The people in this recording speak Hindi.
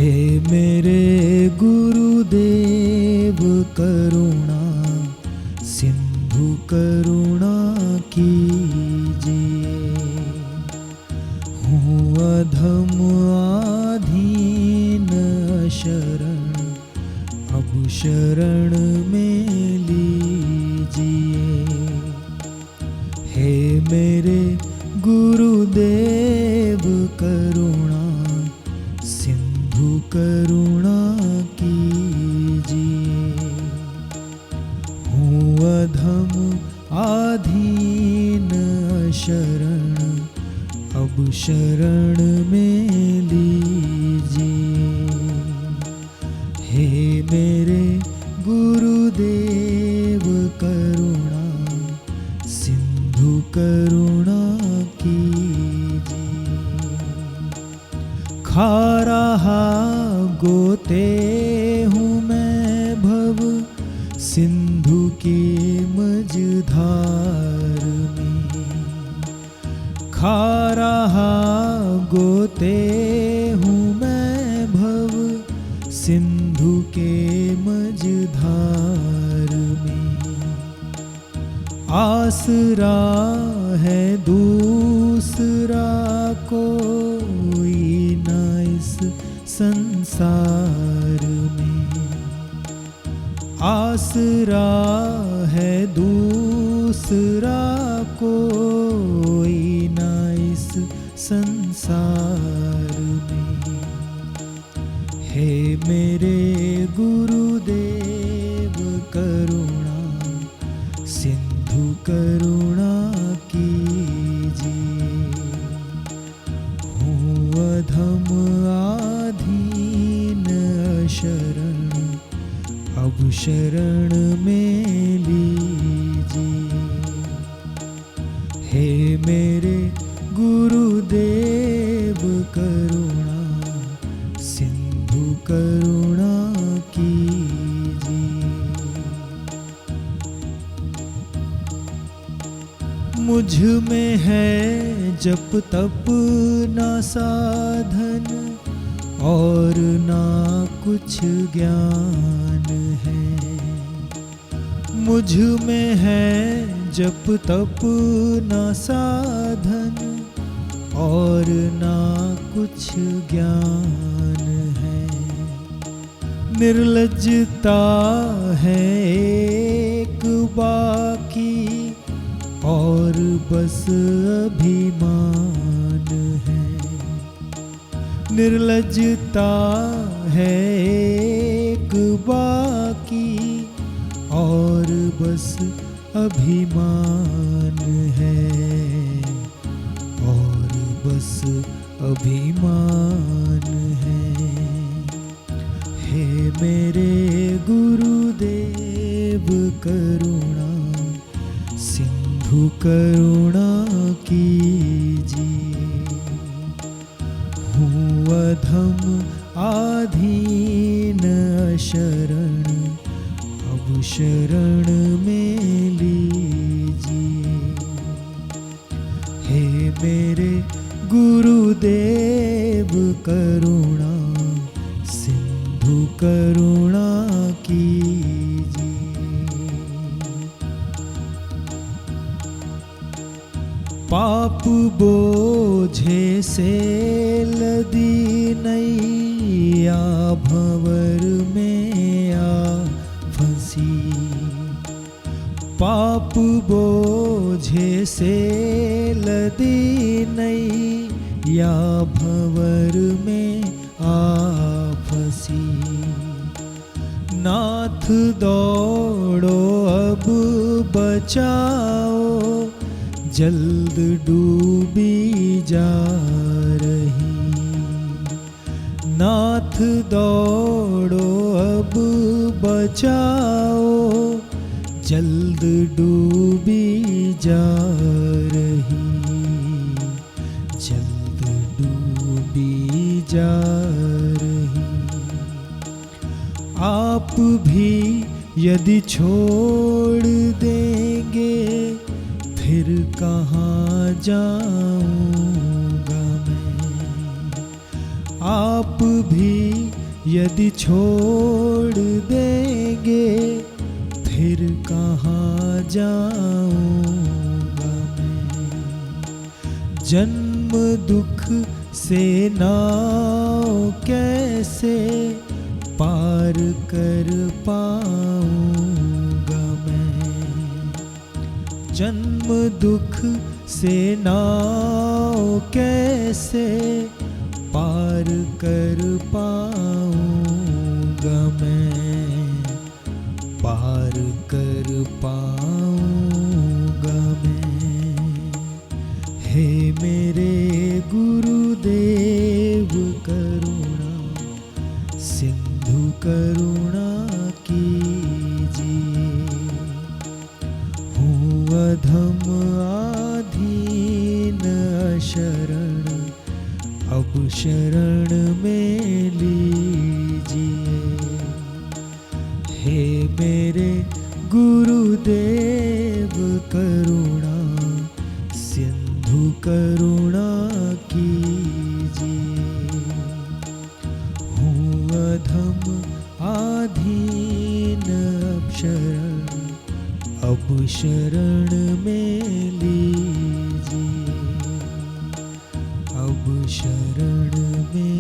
हे मेरे गुरुदेव करुणा सिंधु करुणा कीजिए। हूँ अधम आधीन शरण, अब शरण में लीजिए। हे मेरे गुरुदेव करुणा सिंधु करुणा कीजिए। हूँ अधम आधीन शरण, अब शरण में लीजिए। हे मेरे गुरुदेव करुणा सिंधु करुणा कीजिए। खा रहा गोते हूँ मैं भव सिंधु की मझधार में। खा रहा गोते हूँ मैं भव सिंधु के मझधार में। आसरा है दूसरा कोई न इस संसार में। आसरा है दूसरा कोई न इस संसार में। हे मेरे गुरुदेव करुणा सिंधु करुणा कीजिए। हूँ अधम आधीन शरण, अब शरण में लीजिए। हे मेरे गुरुदेव करुणा सिंधु करुणा कीजिए। मुझ में है जप तप ना साधन, और ना कुछ ज्ञान है। मुझ में है जप तप ना साधन, और ना कुछ ज्ञान है। निर्लज्जता है एक बाकी, और बस अभिमान है। निर्लज्जता है एक बाकी, और बस अभिमान है। और बस अभिमान है। हे मेरे गुरुदेव करुणा सिंधु करुणा कीजिए। हूँ अधम आधीन शरण, अब शरण में लीजिए। हे मेरे गुरुदेव करुणा सिंधु करुणा कीजिए। पाप बोझे से लदी नैया भंवर में आ फंसी। पाप बोझे से लदी नैया भंवर में आ फंसी। नाथ दौड़ो अब बचाओ, जल्द डूबी जा रही। नाथ दौड़ो अब बचाओ, जल्द डूबी जा रही। जल्द डूबी जा रही। आप भी यदि छोड़ देंगे, फिर कहाँ जाऊंगा मैं। आप भी यदि छोड़ देंगे फिर कहाँ जाऊंगा मैं। जन्म दुख से नाव कैसे पार कर पाऊंगा मैं। जन्म दुख से नाव कैसे पार कर पाऊंगा मैं, पार कर पाऊंगा मैं। हे मेरे गुरुदेव करुणा सिंधु करुणा कीजिए। हूँ अधम आधीन अशरण अब शरण में लीजिए। हे मेरे गुरुदेव करुणा सिंधु करुणा कीजिए। हूँ अधम आधीन अब शरण में लीजिए, अब शरण में